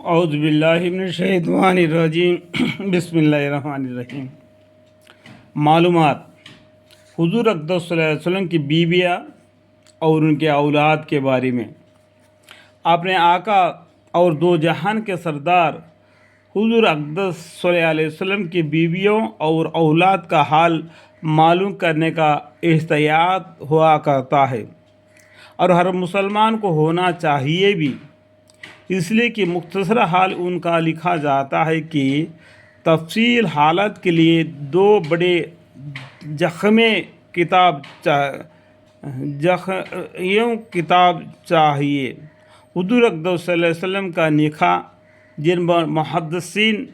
اعوذ باللہ من الشیطان الرجیم بسم اللہ الرحمن الرحیم۔ معلومات: حضور اقدس صلی اللہ علیہ وسلم کی بیویاں اور ان کے اولاد کے بارے میں اپنے آقا اور دو جہان کے سردار حضور اقدس صلی اللہ علیہ وسلم کی بیویوں اور اولاد کا حال معلوم کرنے کا احتیاط ہوا کرتا ہے، اور ہر مسلمان کو ہونا چاہیے بھی، اس لیے کہ مختصر حال ان کا لکھا جاتا ہے کہ تفصیل حالت کے لیے دو بڑے کتاب چاہیے۔ حضور اقدس صلی اللہ علیہ وسلم کا نکاح جن محدثین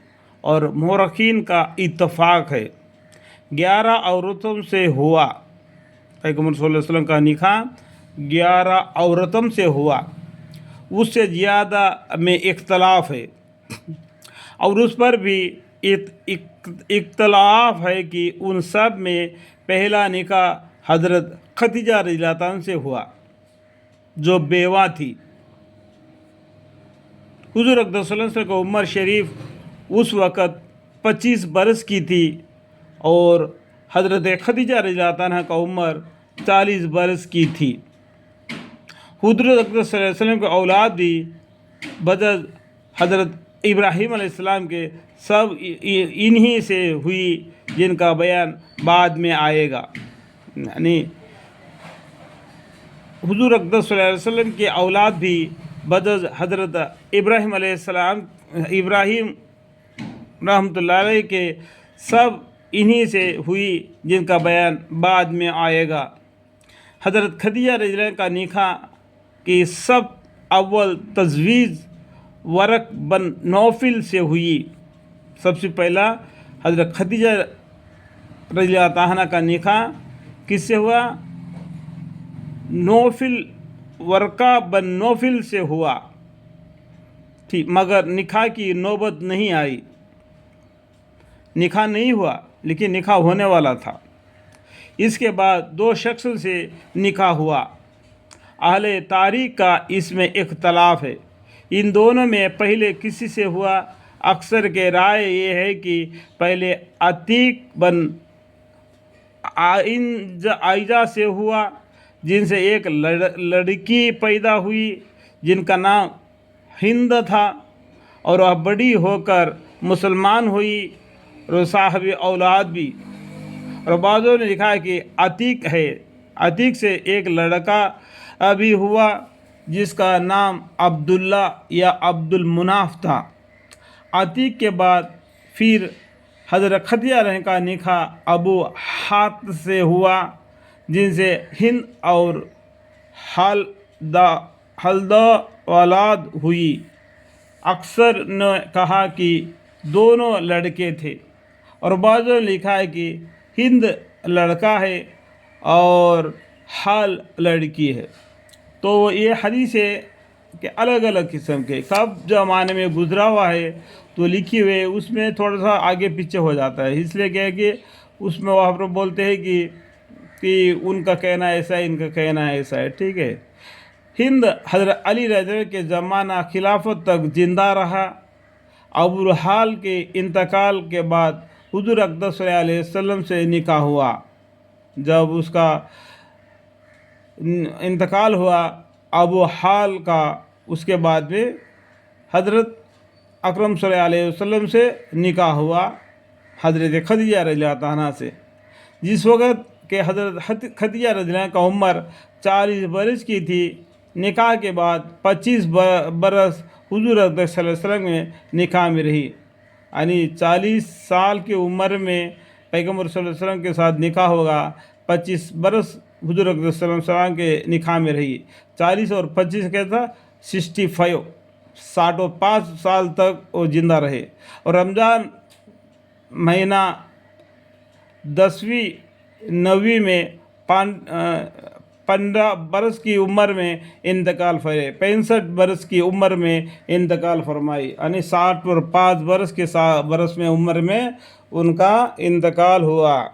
اور مورخین کا اتفاق ہے 11 عورتوں سے ہوا۔ پیغمبر صلی اللہ علیہ وسلم کا نکاح 11 عورتوں سے ہوا، اس سے زیادہ میں اختلاف ہے، اور اس پر بھی اختلاف ہے کہ ان سب میں پہلا نکاح حضرت خدیجہ رضی اللہ عنہ سے ہوا جو بیوہ تھی۔ حضور اقدس صلی اللہ علیہ وسلم کی عمر شریف اس وقت 25 برس کی تھی، اور حضرت خدیجہ رضی اللہ عنہ کا عمر 40 برس کی تھی۔ حضور اقدس صلی اللہ علیہ وسلم کے اولاد بھی بجز حضرت ابراہیم علیہ السلام کے سب انہی سے ہوئی، جن کا بیان بعد میں آئے گا۔ یعنی حضور اقدس صلی اللہ علیہ وسلم کے اولاد بھی بجز حضرت ابراہیم علیہ السلام، ابراہیم رحمۃ اللہ علیہ کے سب انہی سے ہوئی، جن کا بیان بعد میں آئے گا۔ حضرت خدیجہ رضی اللہ عنہ کا نکاح کی سب اول تجویز ورق بن نوفل سے ہوئی۔ سب سے پہلا حضرت خدیجہ رضی اللہ عنہ کا نکاح کس سے ہوا؟ نوفل، ورقہ بن نوفل سے ہوا تھی، مگر نکاح کی نوبت نہیں آئی، نکاح نہیں ہوا، لیکن نکاح ہونے والا تھا۔ اس کے بعد 2 شخص سے نکاح ہوا۔ اہل تاریخ کا اس میں اختلاف ہے، ان دونوں میں پہلے کسی سے ہوا۔ اکثر کے رائے یہ ہے کہ پہلے عتیق بن عائجہ سے ہوا، جن سے ایک لڑکی پیدا ہوئی جن کا نام ہند تھا، اور وہ بڑی ہو کر مسلمان ہوئی اور صاحب اولاد بھی۔ اور بعضوں نے لکھا ہے کہ عتیق ہے، عتیق سے ایک لڑکا بھی ہوا جس کا نام عبداللہ یا عبد المناف تھا۔ عتیق کے بعد پھر حضرت خدیجہ رضی کا نکاح ابو حاتم سے ہوا، جن سے ہند اور ہلدہ اولاد ہوئی۔ اکثر نے کہا کہ دونوں لڑکے تھے، اور بعضوں نے لکھا ہے کہ ہند لڑکا ہے اور حال لڑکی ہے۔ تو یہ حدیث ہے کہ الگ الگ قسم کے کب زمانے میں گزرا ہوا ہے تو لکھی ہوئے، اس میں تھوڑا سا آگے پیچھے ہو جاتا ہے، اس لیے کہ اس میں وہ ہم بولتے ہیں کہ ان کا کہنا ایسا ہے، ان کا کہنا ایسا ہے، ٹھیک ہے۔ ہند حضرت علی رضی اللہ عنہ کے زمانہ خلافت تک زندہ رہا۔ ابو حال کے انتقال کے بعد حضور اقدس صلی اللہ علیہ وسلم سے نکاح ہوا۔ جب اس کا انتقال ہوا ابو حال کا، اس کے بعد میں حضرت اکرم صلی اللہ علیہ وسلم سے نکاح ہوا حضرت خدیجہ رضی اللہ عنہ سے، جس وقت کہ حضرت خدیجہ رضی اللہ عنہ کا عمر 40 برس کی تھی۔ نکاح کے بعد 25 برس حضور اقدس صلی اللہ علیہ وسلم میں نکاح میں رہی، یعنی 40 سال کی عمر میں پیغمبر صلی اللہ علیہ وسلم کے ساتھ نکاح ہوگا، 25 برس حضور اقدس صلی اللہ علیہ وسلم کے نکاح میں رہی۔ 40 اور 25 کیا تھا؟ 65، 65 سال تک وہ زندہ رہے۔ اور رمضان مہینہ 10ویں 9ویں میں 15 برس کی عمر میں انتقال فرمائے، 65 برس کی عمر میں انتقال فرمائی، یعنی 60 اور 5 برس کے برس میں عمر میں ان کا انتقال ہوا۔